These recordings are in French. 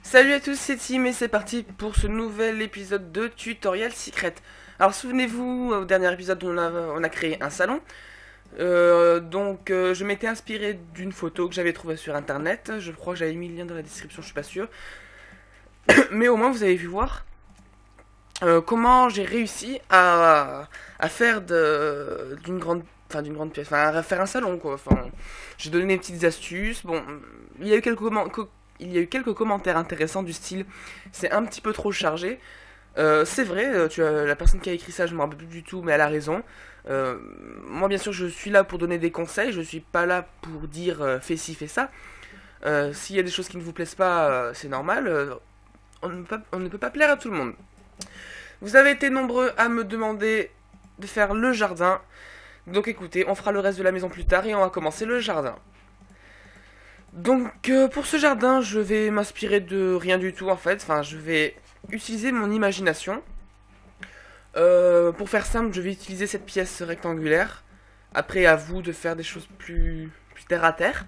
Salut à tous, c'est Tim et c'est parti pour ce nouvel épisode de Tutoriel Secret. Alors souvenez-vous, au dernier épisode on a créé un salon. Je m'étais inspiré d'une photo que j'avais trouvée sur internet. Je crois que j'avais mis le lien dans la description, je suis pas sûr. Mais au moins vous avez vu voir comment j'ai réussi à faire d'une grande pièce, enfin à faire un salon quoi. Enfin, j'ai donné des petites astuces. Bon, il y a eu quelques commentaires intéressants du style c'est un petit peu trop chargé. C'est vrai, la personne qui a écrit ça, je ne me rappelle plus du tout, mais elle a raison. Moi, bien sûr, je suis là pour donner des conseils, je suis pas là pour dire fais ci, fais ça. S'il y a des choses qui ne vous plaisent pas, c'est normal. On ne peut pas plaire à tout le monde. Vous avez été nombreux à me demander de faire le jardin. Donc écoutez, on fera le reste de la maison plus tard et on va commencer le jardin. Donc pour ce jardin, je vais m'inspirer de rien du tout en fait. Enfin, je vais utiliser mon imagination. Pour faire simple, je vais utiliser cette pièce rectangulaire. Après, à vous de faire des choses plus terre à terre.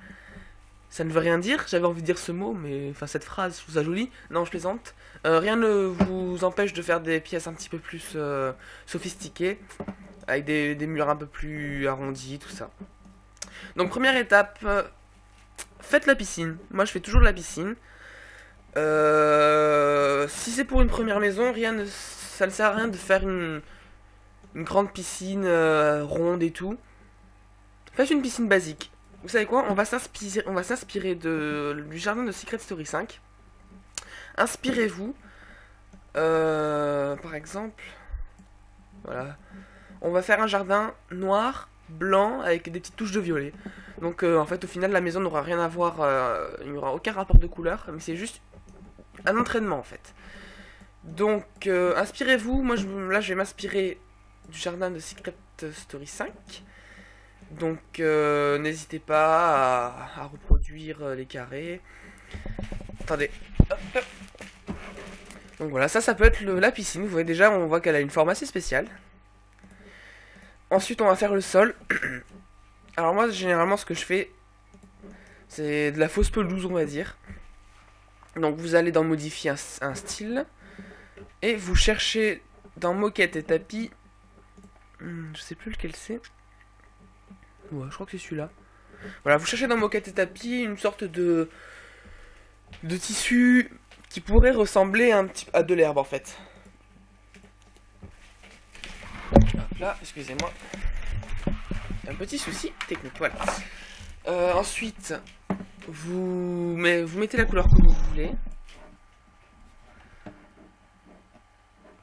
Ça ne veut rien dire, j'avais envie de dire ce mot, mais enfin cette phrase, je trouve ça joli. Non, je plaisante. Rien ne vous empêche de faire des pièces un petit peu plus sophistiquées, avec des murs un peu plus arrondis, tout ça. Donc première étape, faites la piscine. Moi je fais toujours la piscine. Si c'est pour une première maison, ça ne sert à rien de faire une grande piscine ronde et tout. Faites une piscine basique. Vous savez quoi? On va s'inspirer du jardin de Secret Story 5. Inspirez-vous. Par exemple, voilà. On va faire un jardin noir, blanc, avec des petites touches de violet. Donc en fait, au final, la maison n'aura rien à voir. Il n'y aura aucun rapport de couleur, mais c'est juste un entraînement en fait. Donc, inspirez-vous. Moi, là, je vais m'inspirer du jardin de Secret Story 5. Donc, n'hésitez pas à reproduire les carrés. Attendez. Hop. Donc voilà, ça peut être la piscine. Vous voyez déjà, on voit qu'elle a une forme assez spéciale. Ensuite, on va faire le sol. Alors moi, généralement, ce que je fais, c'est de la fausse pelouse, on va dire. Donc, vous allez dans modifier un style. Et vous cherchez dans moquette et tapis. Je sais plus lequel c'est. Ouais, je crois que c'est celui-là. Voilà, vous cherchez dans moquette et tapis une sorte de tissu qui pourrait ressembler un petit à de l'herbe en fait. Hop là, excusez-moi. Un petit souci technique, voilà. Ensuite, vous mettez la couleur que vous voulez.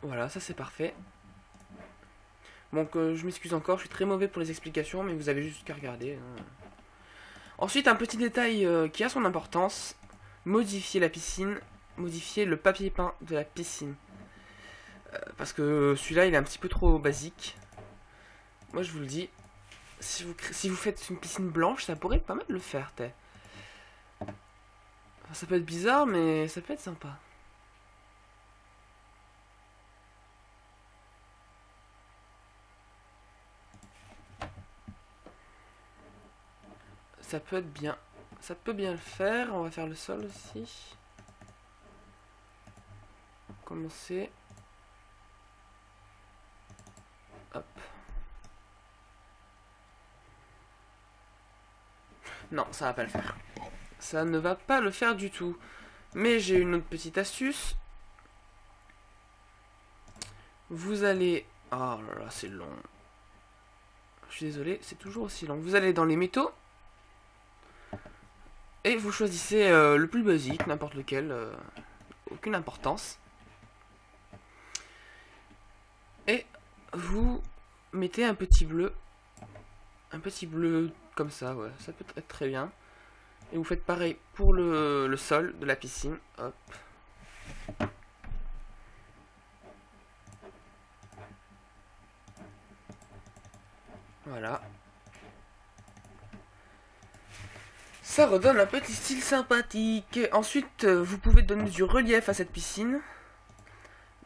Voilà, ça c'est parfait. Donc je m'excuse encore, je suis très mauvais pour les explications, mais vous avez juste qu'à regarder. Ensuite, un petit détail qui a son importance, modifier la piscine, modifier le papier peint de la piscine. Parce que celui-là, il est un petit peu trop basique. Moi, je vous le dis, si vous faites une piscine blanche, ça pourrait pas mal le faire, Enfin, ça peut être bizarre, mais ça peut être sympa. Ça peut être bien. Ça peut bien le faire. On va faire le sol aussi. Commencer. Hop. Non, ça va pas le faire. Ça ne va pas le faire du tout. Mais j'ai une autre petite astuce. Vous allez... Oh là là, c'est long. Je suis désolé, c'est toujours aussi long. Vous allez dans les métaux. Et vous choisissez le plus basique, n'importe lequel. Aucune importance. Et vous mettez un petit bleu. Un petit bleu comme ça, ouais. Ça peut être très bien. Et vous faites pareil pour le sol de la piscine. Hop. Voilà. Ça redonne un petit style sympathique. Ensuite, vous pouvez donner du relief à cette piscine.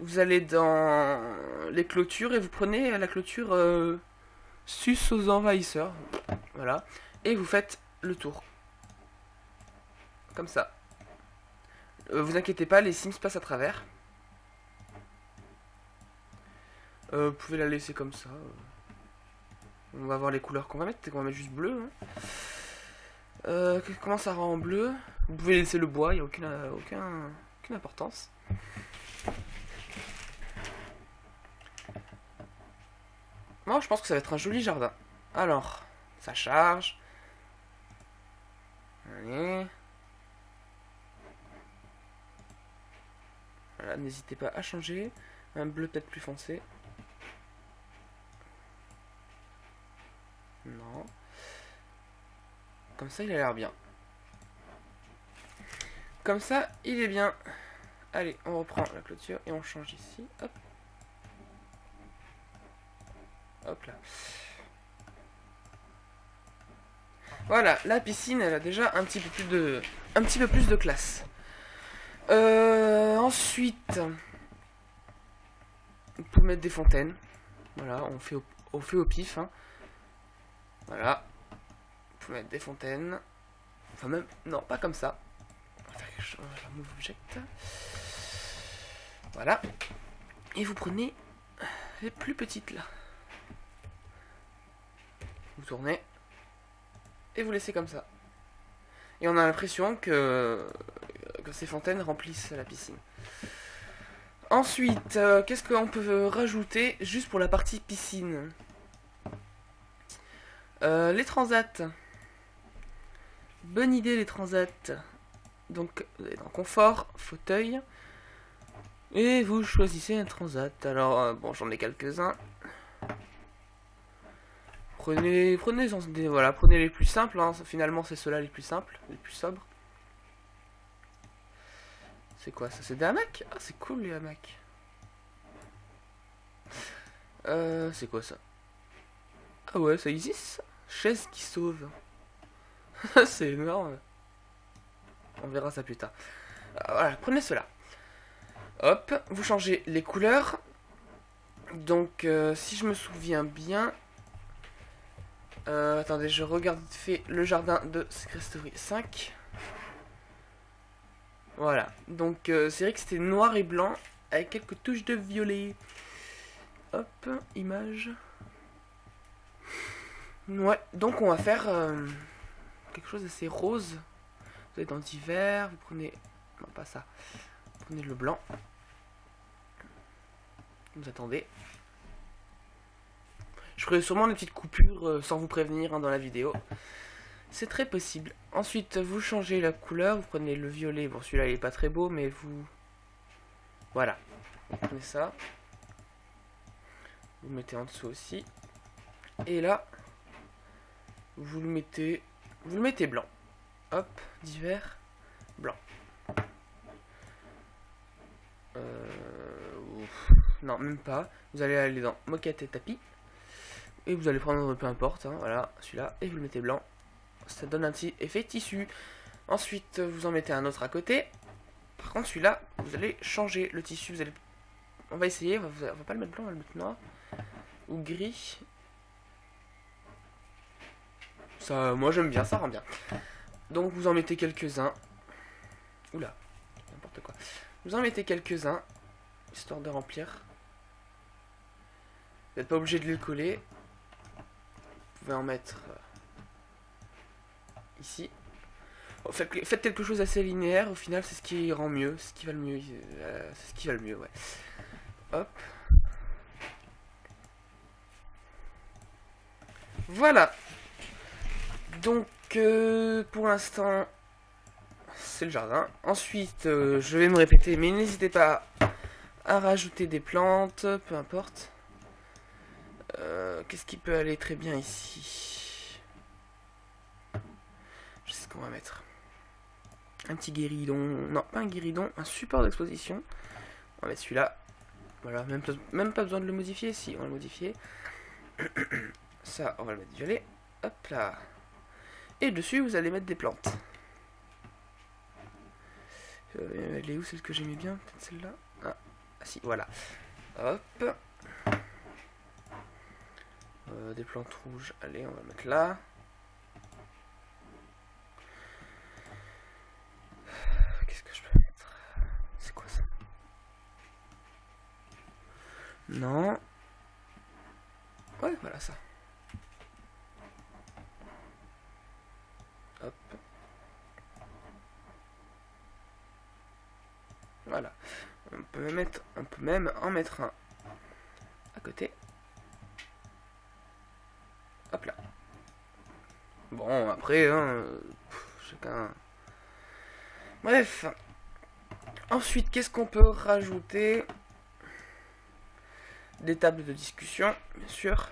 Vous allez dans les clôtures et vous prenez la clôture sus aux envahisseurs. Voilà. Et vous faites le tour. Comme ça. Vous inquiétez pas, les Sims passent à travers. Vous pouvez la laisser comme ça. On va voir les couleurs qu'on va mettre. On va mettre juste bleu. Hein. Comment ça rend en bleu? Vous pouvez laisser le bois, il n'y a aucune importance. Moi, je pense que ça va être un joli jardin. Alors, ça charge. Allez. Voilà, n'hésitez pas à changer. Un bleu peut-être plus foncé. Non. Comme ça, il a l'air bien. Comme ça, il est bien. Allez, on reprend la clôture et on change ici. Hop. Hop là. Voilà, la piscine, elle a déjà un petit peu plus de classe. Ensuite, on peut mettre des fontaines. Voilà, on fait au pif. Hein. Voilà. On peut mettre des fontaines. Enfin même, non, pas comme ça. On va faire quelque chose. On va faire move object. Voilà. Et vous prenez les plus petites là. Vous tournez. Et vous laissez comme ça. Et on a l'impression que ces fontaines remplissent la piscine. Ensuite, qu'est-ce qu'on peut rajouter juste pour la partie piscine? Les transats. Bonne idée les transats. Donc, vous êtes dans confort, fauteuil. Et vous choisissez un transat. Alors, bon, j'en ai quelques-uns. Prenez les plus simples. Hein. Finalement, c'est ceux-là les plus simples, les plus sobres. C'est quoi ça? C'est des hamacs? Ah, c'est cool les hamacs. C'est quoi ça? Ah ouais, ça existe. Chaise qui sauve. C'est énorme. On verra ça plus tard. Voilà, prenez cela. Hop, vous changez les couleurs. Donc, si je me souviens bien... attendez, je regarde vite fait le jardin de Secret Story 5. Voilà, donc c'est vrai que c'était noir et blanc avec quelques touches de violet. Hop, image. Ouais, donc on va faire quelque chose d'assez rose. Vous êtes dans d'hiver, vous prenez... Non, pas ça. Vous prenez le blanc. Vous attendez. Je ferai sûrement des petites coupures sans vous prévenir hein, dans la vidéo. C'est très possible. Ensuite, vous changez la couleur. Vous prenez le violet. Bon, celui-là, il est pas très beau, mais vous... Voilà. Vous prenez ça. Vous le mettez en dessous aussi. Et là, vous le mettez blanc. Hop, d'hiver, blanc. Non, même pas. Vous allez aller dans moquette et tapis. Et vous allez prendre peu importe, hein, voilà, celui-là, et vous le mettez blanc. Ça donne un petit effet tissu. Ensuite, vous en mettez un autre à côté. Par contre, celui-là, vous allez changer le tissu. Vous allez... On va essayer, on va pas le mettre blanc, on va le mettre noir. Ou gris. Ça, moi j'aime bien, ça rend bien. Donc vous en mettez quelques-uns. Oula, n'importe quoi. Vous en mettez quelques-uns, histoire de remplir. Vous n'êtes pas obligé de les coller. Vous pouvez en mettre ici. Faites quelque chose d'assez linéaire, au final c'est ce qui rend mieux, c'est ce qui va le mieux. C'est ce qui va le mieux, ouais. Hop. Voilà. Donc pour l'instant c'est le jardin. Ensuite je vais me répéter, mais n'hésitez pas à rajouter des plantes, peu importe. Qu'est-ce qui peut aller très bien ici? Je sais ce qu'on va mettre. Un petit guéridon. Non, pas un guéridon, un support d'exposition. On va mettre celui-là. Voilà, même pas besoin de le modifier. Si, on va le modifier. Ça, on va le mettre violet. Hop là. Et dessus, vous allez mettre des plantes. Elle est où celle que j'aimais bien? Peut-être celle-là. Ah, si, voilà. Hop. Des plantes rouges. Allez, on va le mettre là. Qu'est-ce que je peux mettre? Non. Ouais, voilà ça. Hop. Voilà. On peut même en mettre un à côté. Hop là. Bon, après, hein, chacun... Bref. Ensuite, qu'est-ce qu'on peut rajouter? Des tables de discussion, bien sûr.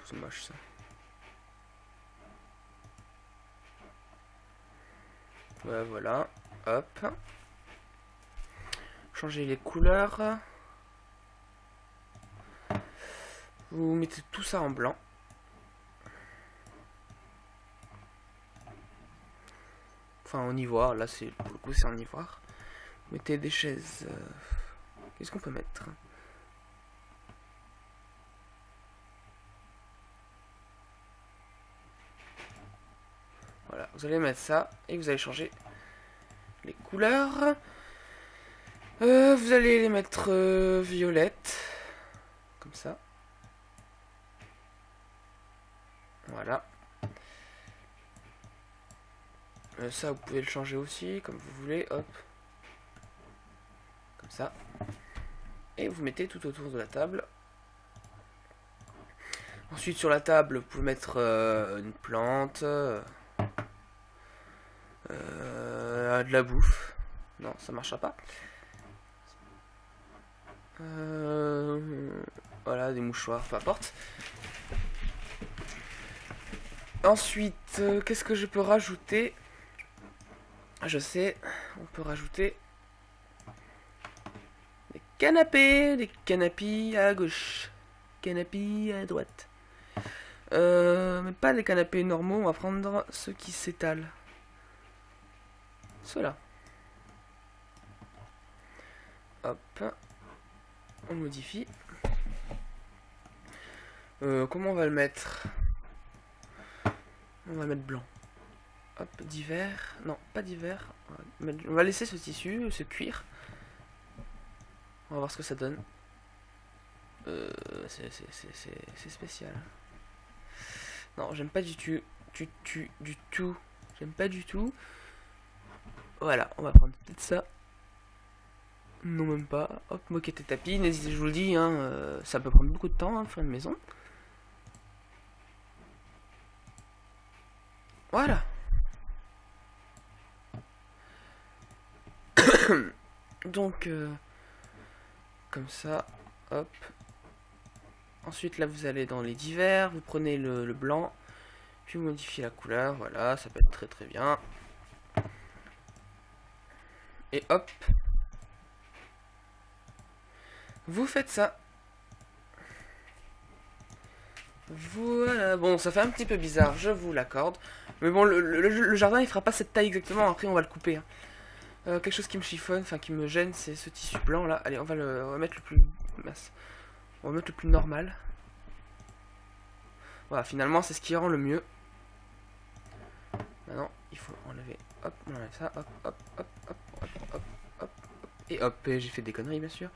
C'est moche ça. Ouais, voilà. Hop. Changer les couleurs. Vous mettez tout ça en blanc. Enfin en ivoire, là c'est pour le coup c'est en ivoire. Vous mettez des chaises. Qu'est-ce qu'on peut mettre? Voilà, vous allez mettre ça et vous allez changer les couleurs. Vous allez les mettre violettes. Comme ça. Voilà. Ça, vous pouvez le changer aussi, comme vous voulez. Hop. Comme ça. Et vous mettez tout autour de la table. Ensuite, sur la table, vous pouvez mettre une plante. De la bouffe. Non, ça marchera pas. Voilà, des mouchoirs, peu importe. Ensuite, qu'est-ce que je peux rajouter? Je sais, on peut rajouter des canapés à gauche, canapés à droite. Mais pas les canapés normaux, on va prendre ceux qui s'étalent. Ceux-là. Hop. On modifie. Comment on va le mettre? On va mettre blanc. Hop, d'hiver. Non, pas d'hiver. On va laisser ce tissu, ce cuir. On va voir ce que ça donne. C'est spécial. Non, j'aime pas du tout. Du tout. J'aime pas du tout. Voilà, on va prendre peut-être ça. Non, même pas. Hop, moquette et tapis. N'hésitez, je vous le dis, hein, ça peut prendre beaucoup de temps, hein, faire une maison. Voilà. Donc, comme ça, hop. Ensuite, là, vous allez dans les divers, vous prenez le blanc, puis vous modifiez la couleur, voilà, ça peut être très très bien. Et hop. Vous faites ça. Voilà, bon, ça fait un petit peu bizarre, je vous l'accorde. Mais bon, le jardin, il fera pas cette taille exactement, après on va le couper. Hein. Quelque chose qui me chiffonne, enfin qui me gêne, c'est ce tissu blanc là. Allez, on va mettre le plus mince. On va mettre le plus normal. Voilà, finalement, c'est ce qui rend le mieux. Maintenant, il faut enlever. Hop, on enlève ça. Hop, hop, hop, hop, hop, hop, hop. Et hop, j'ai fait des conneries, bien sûr.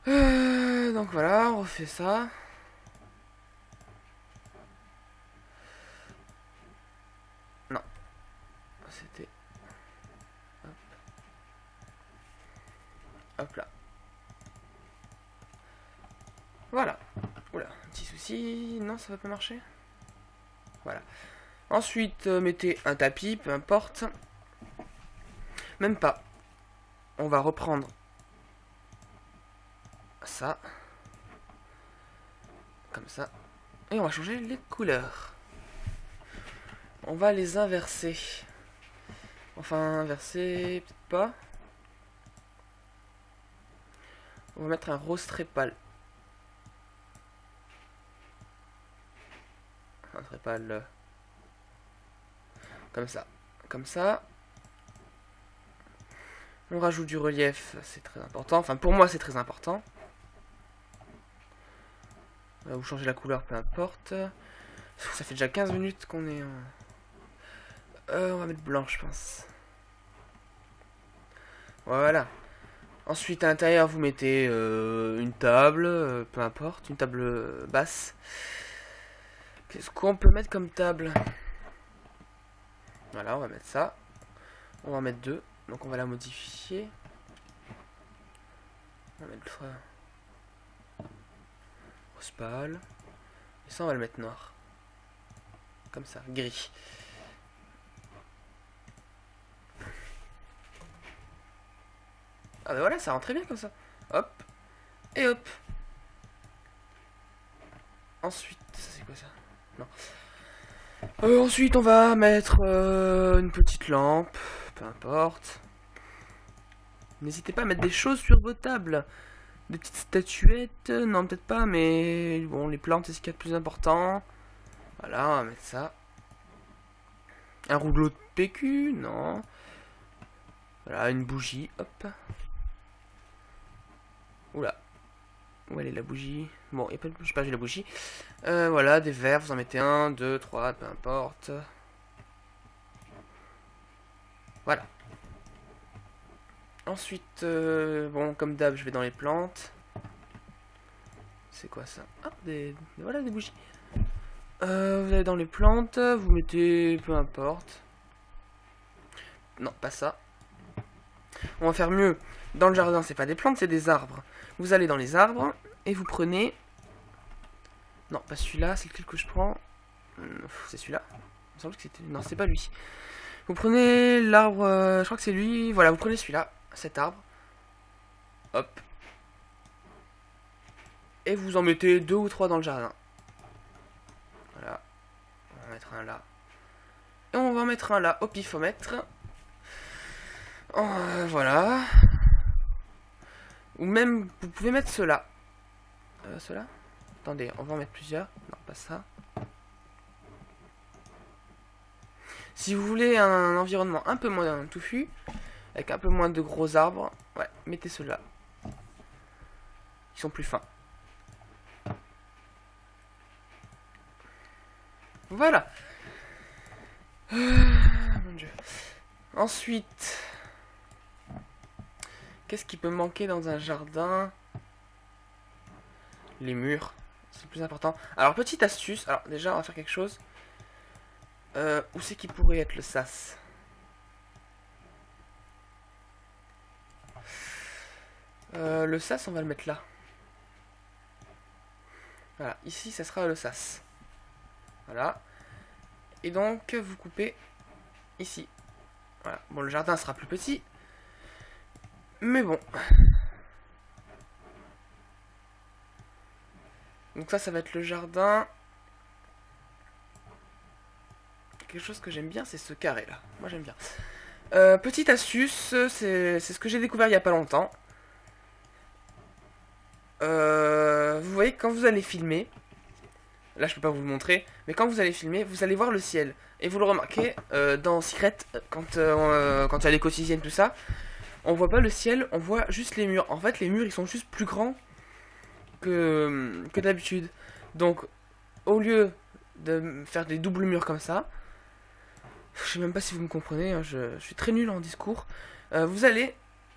Donc voilà, on refait ça. Non. C'était... Hop. Hop là. Voilà. Oula, un petit souci. Non, ça va pas marcher. Voilà. Ensuite, mettez un tapis, peu importe. Même pas. On va reprendre ça. Comme ça. Et on va changer les couleurs. On va les inverser. Enfin, inverser, peut-être pas. On va mettre un rose très pâle. Un très pâle. Comme ça. Comme ça. On rajoute du relief, c'est très important. Enfin, pour moi, c'est très important. Vous changez la couleur, peu importe. Ça fait déjà 15 minutes qu'on est On va mettre blanc, je pense. Voilà. Ensuite, à l'intérieur, vous mettez une table, peu importe, une table basse. Qu'est-ce qu'on peut mettre comme table? Voilà, on va mettre ça. On va en mettre deux. Donc on va la modifier. On va mettre rose pâle. Et ça, on va le mettre noir. Comme ça, gris. Ah bah voilà, ça rend très bien comme ça. Hop. Et hop. Ensuite, ça c'est quoi ça? Non. Ensuite, on va mettre une petite lampe. Peu importe. N'hésitez pas à mettre des choses sur vos tables. Des petites statuettes. Non, peut-être pas, mais bon, les plantes, c'est ce qu'il y a de plus important. Voilà, on va mettre ça. Un rouleau de PQ, non. Voilà, une bougie, hop. Oula. Où elle est la bougie? Bon, il n'y a pas de bougie, j'ai la bougie. Voilà, des verres, vous en mettez un, deux, trois, peu importe. Voilà. Ensuite, bon, comme d'hab, je vais dans les plantes. C'est quoi ça? Ah, voilà, des bougies. Vous allez dans les plantes, vous mettez, peu importe. Non, pas ça. On va faire mieux. Dans le jardin, c'est pas des plantes, c'est des arbres. Vous allez dans les arbres et vous prenez... Non, pas celui-là, c'est lequel que je prends? C'est celui-là. Il me semble que c'était... Non, c'est pas lui. Vous prenez l'arbre... je crois que c'est lui. Voilà, vous prenez celui-là, cet arbre. Hop. Et vous en mettez 2 ou 3 dans le jardin. Voilà. On va en mettre un là. Et on va en mettre un là, au pifomètre. Voilà. Ou même, vous pouvez mettre ceux-là. Ceux-là? Attendez, on va en mettre plusieurs. Non, pas ça. Si vous voulez un environnement un peu moins touffu, avec un peu moins de gros arbres, ouais, mettez ceux-là. Ils sont plus fins. Voilà. Mon Dieu. Ensuite, qu'est-ce qui peut manquer dans un jardin? Les murs, c'est le plus important. Alors, petite astuce. Alors, déjà, on va faire quelque chose. Où c'est qui pourrait être le sas? Le sas, on va le mettre là. Voilà, ici, ça sera le sas. Voilà. Et donc, vous coupez ici. Voilà. Bon, le jardin sera plus petit. Mais bon. Donc ça va être le jardin. Quelque chose que j'aime bien, c'est ce carré là. Moi j'aime bien. Petite astuce, c'est ce que j'ai découvert il n'y a pas longtemps. Vous voyez, quand vous allez filmer, là je peux pas vous le montrer, mais quand vous allez filmer, vous allez voir le ciel. Et vous le remarquez, dans Secret, quand il y a les quotidiennes, tout ça, on voit pas le ciel, on voit juste les murs. En fait, les murs ils sont juste plus grands que d'habitude. Donc, au lieu de faire des doubles murs comme ça, je sais même pas si vous me comprenez, hein, je suis très nul en discours. Vous allez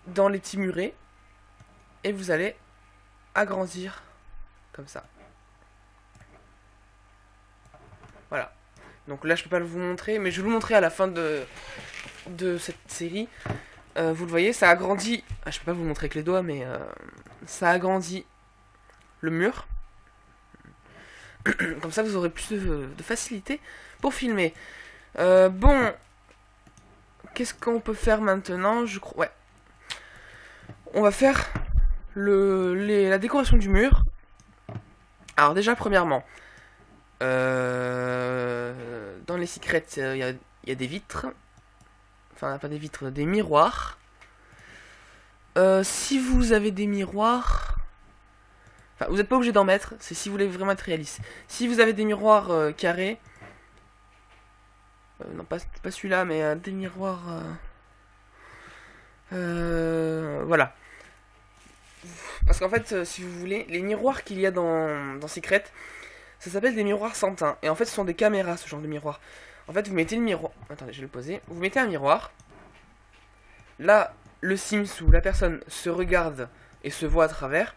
dans les petits murets et vous allez agrandir comme ça. Voilà. Donc là, je peux pas vous montrer, mais je vais vous montrer à la fin de cette série. Vous le voyez, ça agrandit. Ah, je peux pas vous montrer avec les doigts, mais ça agrandit le mur. Comme ça, vous aurez plus de facilité pour filmer. Bon, qu'est-ce qu'on peut faire maintenant? Je crois, ouais. On va faire la décoration du mur. Alors déjà, premièrement, dans les secrets, il y a des vitres. Enfin, pas des vitres, des miroirs. Si vous avez des miroirs... Enfin, vous n'êtes pas obligé d'en mettre, c'est si vous voulez vraiment être réaliste. Si vous avez des miroirs carrés... non, pas celui-là, mais des miroirs... voilà. Parce qu'en fait, si vous voulez, les miroirs qu'il y a dans Secret, ça s'appelle des miroirs sans teint. Et en fait, ce sont des caméras, ce genre de miroirs. En fait, vous mettez le miroir. Attendez, je vais le poser. Vous mettez un miroir. Là, le Sims ou la personne se regarde et se voit à travers.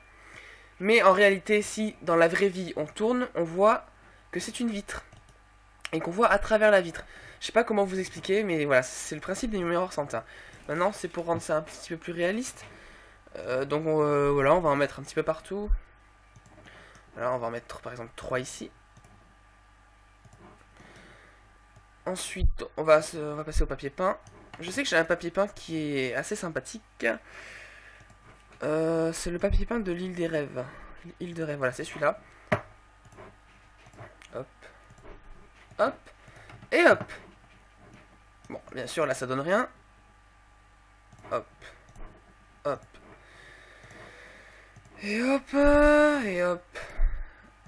Mais en réalité, si dans la vraie vie on tourne, on voit que c'est une vitre. Et qu'on voit à travers la vitre. Je sais pas comment vous expliquer, mais voilà, c'est le principe des miroirs Santa. Maintenant, c'est pour rendre ça un petit peu plus réaliste. Donc voilà, on va en mettre un petit peu partout. Voilà, on va en mettre par exemple 3 ici. Ensuite, on va passer au papier peint. Je sais que j'ai un papier peint qui est assez sympathique. C'est le papier peint de l'île des rêves. L'île de rêve, voilà, c'est celui-là. Hop. Hop. Et hop. Bon, bien sûr, là, ça donne rien. Hop. Hop. Et hop. Et hop.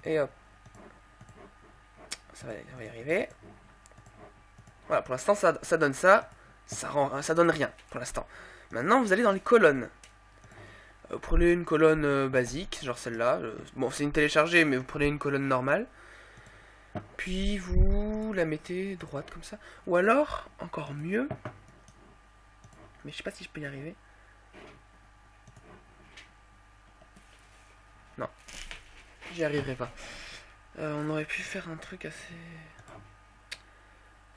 Et hop. On va y arriver. Voilà, pour l'instant, ça donne ça. Ça donne rien, pour l'instant. Maintenant, vous allez dans les colonnes. Vous prenez une colonne basique, genre celle-là. Bon, c'est une téléchargée, mais vous prenez une colonne normale. Puis, vous la mettez droite, comme ça. Ou alors, encore mieux. Mais je sais pas si je peux y arriver. Non. J'y arriverai pas. On aurait pu faire un truc assez...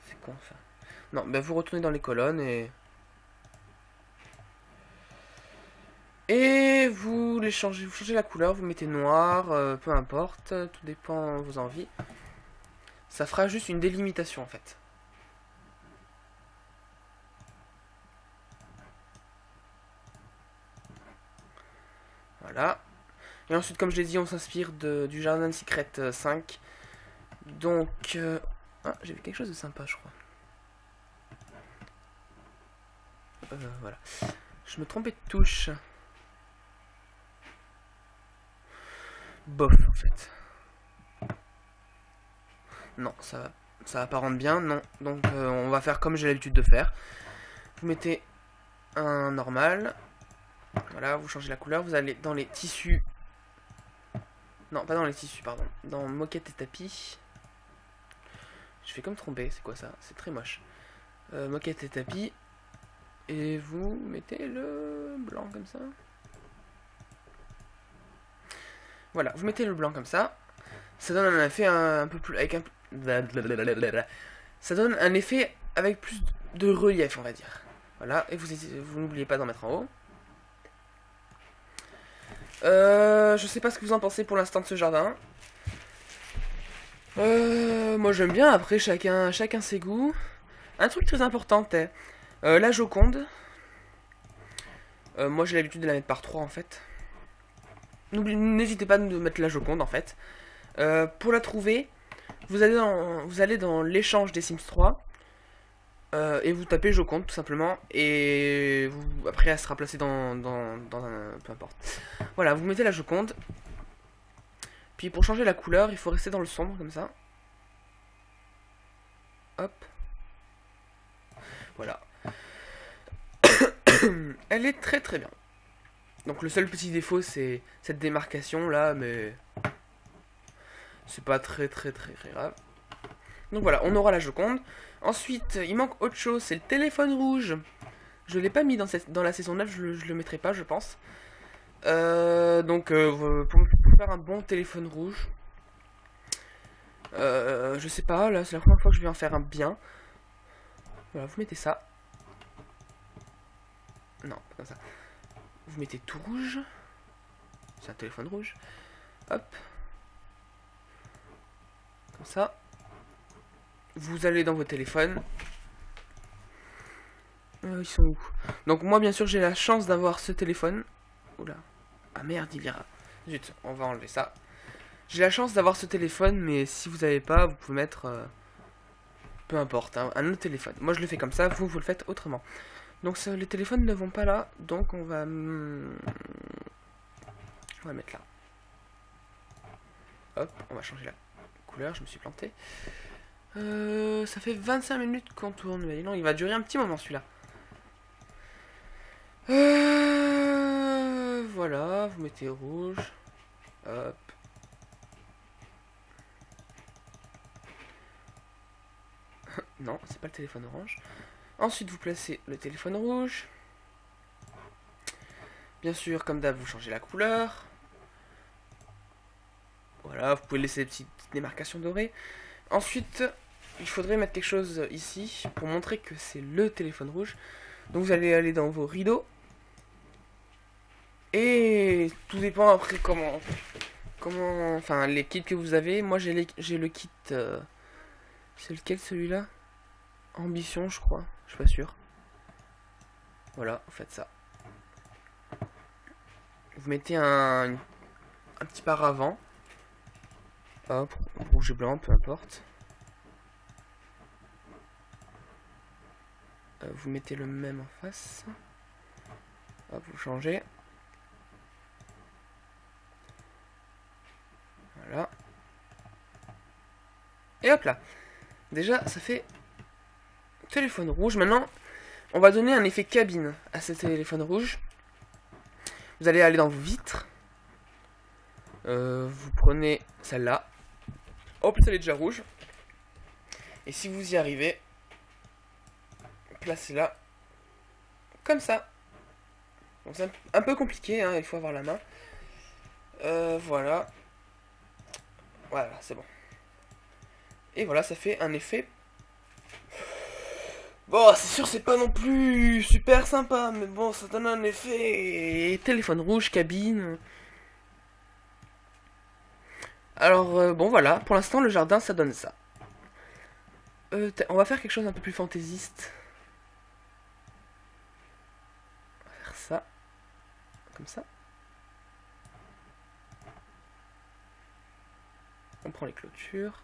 C'est con, ça. Non, ben vous retournez dans les colonnes et vous les changez, vous changez la couleur, vous mettez noir, peu importe, tout dépend de vos envies. Ça fera juste une délimitation en fait. Voilà. Et ensuite, comme je l'ai dit, on s'inspire du Jardin Secret 5. Donc... Ah, j'ai vu quelque chose de sympa, je crois. Voilà. Je me trompais de touche. Bof, en fait. Non, ça va pas rendre bien, non. Donc, on va faire comme j'ai l'habitude de faire. Vous mettez un normal. Voilà, vous changez la couleur. Vous allez dans les tissus. Non, pas dans les tissus, pardon. Dans moquette et tapis. Je fais comme tromper, c'est quoi ça? C'est très moche. Moquette et tapis. Et vous mettez le blanc comme ça. Voilà, vous mettez le blanc comme ça. Ça donne un effet un peu plus... avec un... Ça donne un effet avec plus de relief, on va dire. Voilà, et vous n'oubliez pas d'en mettre en haut. Je sais pas ce que vous en pensez pour l'instant de ce jardin. Moi j'aime bien, après chacun ses goûts. Un truc très important, c'est la Joconde. Moi j'ai l'habitude de la mettre par 3 en fait. N'hésitez pas de mettre la Joconde en fait. Pour la trouver, vous allez dans l'échange des Sims 3. Et vous tapez Joconde tout simplement. Et après elle sera placée dans un... peu importe. Voilà, vous mettez la Joconde. Puis pour changer la couleur, il faut rester dans le sombre comme ça. Hop. Voilà. Elle est très très bien. Donc le seul petit défaut c'est cette démarcation là, mais c'est pas très grave. Donc voilà, on aura la Joconde. Ensuite, il manque autre chose, c'est le téléphone rouge. Je l'ai pas mis dans la saison 9, je le mettrai pas, je pense. Donc pour faire un bon téléphone rouge, je sais pas, là c'est la première fois que je vais en faire un bien. Voilà, vous mettez ça. Non, pas comme ça. Vous mettez tout rouge. C'est un téléphone rouge. Hop. Comme ça. Vous allez dans vos téléphones. Ils sont où? Donc moi bien sûr j'ai la chance d'avoir ce téléphone. Oula. Ah merde, il ira. Zut, on va enlever ça. J'ai la chance d'avoir ce téléphone, mais si vous n'avez pas, vous pouvez mettre... peu importe, hein, un autre téléphone. Moi je le fais comme ça, vous le faites autrement. Donc les téléphones ne vont pas là, donc on va mettre là. Hop, on va changer la couleur, je me suis planté. Ça fait 25 minutes qu'on tourne, mais non, il va durer un petit moment celui-là. Voilà, vous mettez rouge. Hop. Non, c'est pas le téléphone orange. Ensuite, vous placez le téléphone rouge. Bien sûr, comme d'hab, vous changez la couleur. Voilà, vous pouvez laisser des petites démarcations dorées. Ensuite, il faudrait mettre quelque chose ici pour montrer que c'est le téléphone rouge. Donc vous allez aller dans vos rideaux. Et tout dépend après comment, enfin les kits que vous avez. Moi j'ai le kit, c'est lequel celui-là? Ambition je crois, je suis pas sûr. Voilà, vous faites ça. Vous mettez un petit paravent. Hop, rouge et blanc, peu importe. Vous mettez le même en face. Hop, vous changez. Voilà. Et hop là. Déjà, ça fait téléphone rouge. Maintenant, on va donner un effet cabine à ce téléphone rouge. Vous allez aller dans vos vitres. Vous prenez celle-là. Hop, elle est déjà rouge. Et si vous y arrivez, placez-la comme ça. Bon, c'est un peu compliqué, hein, il faut avoir la main. Voilà. Voilà, c'est bon. Et voilà, ça fait un effet. Bon, c'est sûr, c'est pas non plus super sympa, mais bon, ça donne un effet téléphone rouge, cabine. Alors, bon, voilà, pour l'instant, le jardin, ça donne ça. On va faire quelque chose un peu plus fantaisiste. On va faire ça. Comme ça. On prend les clôtures.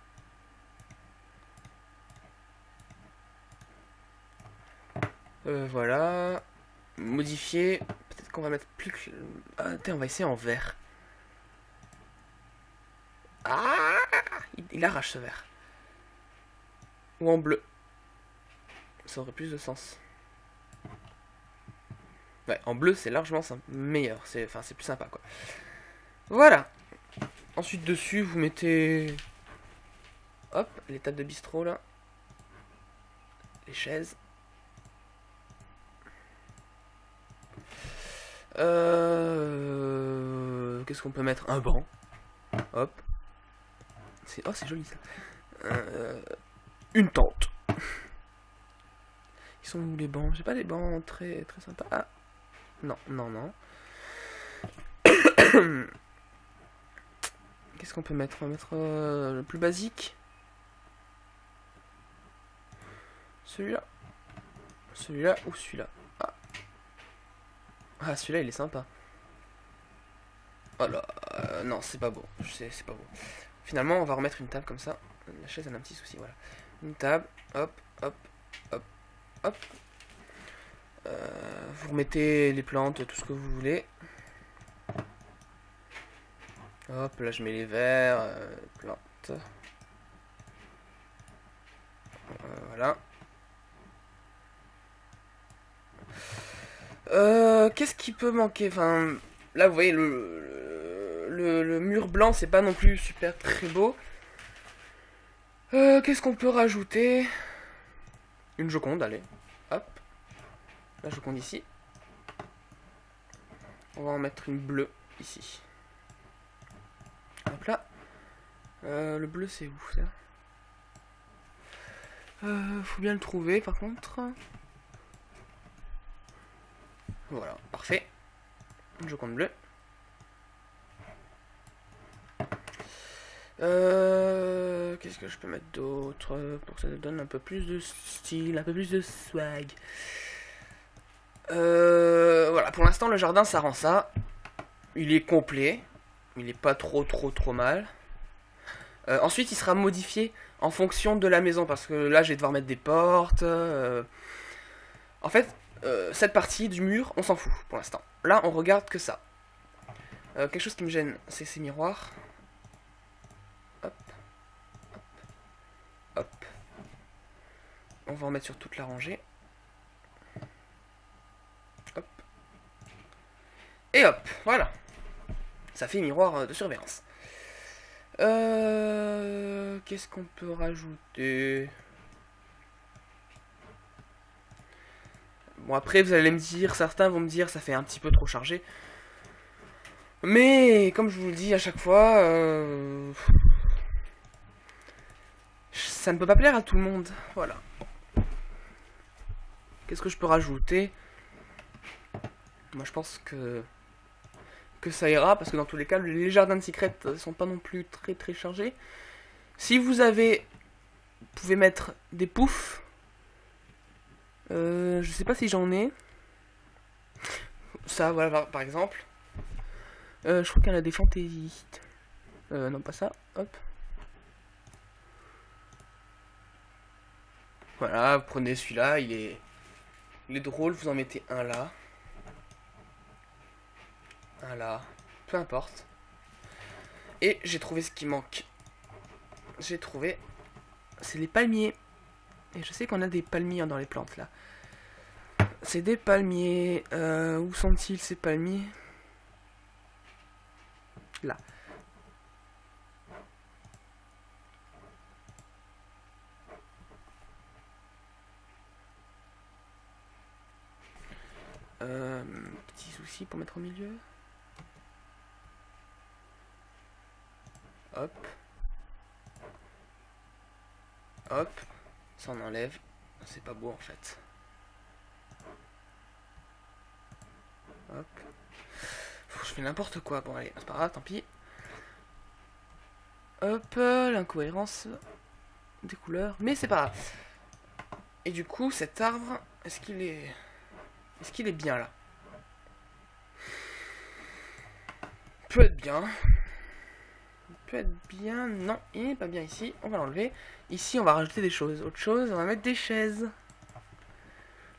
Voilà. Modifier. Peut-être qu'on va mettre plus que... Ah, on va essayer en vert. Ah, il arrache ce vert. Ou en bleu. Ça aurait plus de sens. Ouais, en bleu, c'est largement meilleur. C'est plus sympa, quoi. Voilà. Ensuite, dessus, vous mettez... Hop, les tables de bistrot, là. Les chaises. Qu'est-ce qu'on peut mettre? Un banc. Hop. Oh, c'est joli, ça. Une tente. Ils sont où les bancs? J'ai pas des bancs très sympas. Ah. Non, non, non. Qu'est-ce qu'on peut mettre? On va mettre le plus basique. Celui-là. Celui-là ou celui-là. Ah, ah celui-là, il est sympa. Oh là, non, c'est pas beau. C'est pas beau. Finalement, on va remettre une table comme ça. La chaise, elle a un petit souci, voilà. Une table, hop, hop, hop, hop. Vous remettez les plantes, tout ce que vous voulez. Hop, là je mets les verres, plantes. Voilà. Qu'est-ce qui peut manquer? Enfin, là vous voyez le mur blanc, c'est pas non plus super très beau. Qu'est-ce qu'on peut rajouter? Une Joconde, allez. Hop. La Joconde ici. On va en mettre une bleue ici. Hop là. Le bleu c'est où ça? Faut bien le trouver par contre. Voilà, parfait. Une Joconde bleue. Qu'est-ce que je peux mettre d'autre pour que ça donne un peu plus de style, un peu plus de swag. Voilà, pour l'instant le jardin ça rend ça. Il est complet. Il est pas trop mal. Ensuite il sera modifié en fonction de la maison. Parce que là je vais devoir mettre des portes. En fait, cette partie du mur, on s'en fout pour l'instant. Là on regarde que ça. Quelque chose qui me gêne, c'est ces miroirs. Hop. Hop. Hop. On va en mettre sur toute la rangée. Hop. Et hop, voilà. Ça fait miroir de surveillance. Qu'est-ce qu'on peut rajouter? Bon, après, vous allez me dire, certains vont me dire, ça fait un petit peu trop chargé. Mais, comme je vous le dis à chaque fois, ça ne peut pas plaire à tout le monde. Voilà. Qu'est-ce que je peux rajouter? Moi, je pense que ça ira, parce que dans tous les cas, les jardins de Secret sont pas non plus très chargés. Si vous avez... Vous pouvez mettre des poufs. Je sais pas si j'en ai. Ça, voilà, par exemple. Je crois qu'il y en a des fantaisistes. Non, pas ça. Hop. Voilà, vous prenez celui-là, il est drôle, vous en mettez un là. Un là. Peu importe. Et j'ai trouvé ce qui manque. J'ai trouvé... C'est les palmiers. Et je sais qu'on a des palmiers dans les plantes là. C'est des palmiers. Où sont-ils ces palmiers? Là. Petit souci pour mettre au milieu. Hop. Hop. Ça on enlève. C'est pas beau en fait. Hop. Je fais n'importe quoi. Bon allez, c'est pas grave, tant pis. Hop, l'incohérence des couleurs. Mais c'est pas grave. Et du coup, cet arbre, est-ce qu'il est bien là? Peut être bien. Peut être bien. Non, il n'est pas bien ici. On va l'enlever. Ici, on va rajouter des choses. Autre chose, on va mettre des chaises.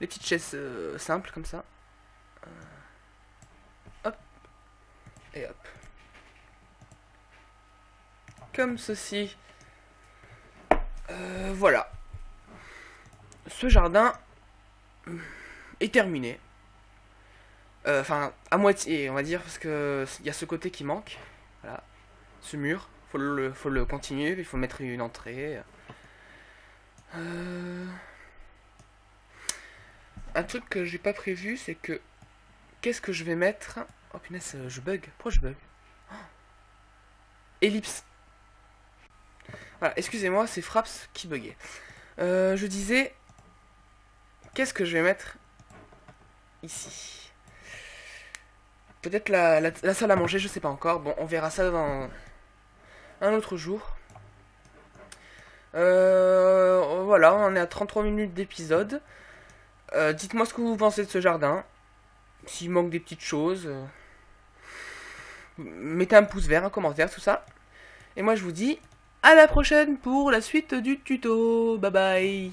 Les petites chaises simples comme ça. Hop. Et hop. Comme ceci. Voilà. Ce jardin est terminé. Enfin, à moitié, on va dire, parce que il y a ce côté qui manque. Voilà. Ce mur. Faut le continuer, il faut mettre une entrée. Un truc que j'ai pas prévu, c'est que... Qu'est-ce que je vais mettre? Oh punaise, je bug. Pourquoi je bug? Oh. Ellipse. Voilà, excusez-moi, c'est Fraps qui buguait. Je disais... Qu'est-ce que je vais mettre ici? Peut-être la salle à manger, je sais pas encore. Bon, on verra ça dans un autre jour. Voilà, on est à 33 minutes d'épisode. Dites-moi ce que vous pensez de ce jardin. S'il manque des petites choses. Mettez un pouce vert, un commentaire, tout ça. Et moi je vous dis à la prochaine pour la suite du tuto. Bye bye.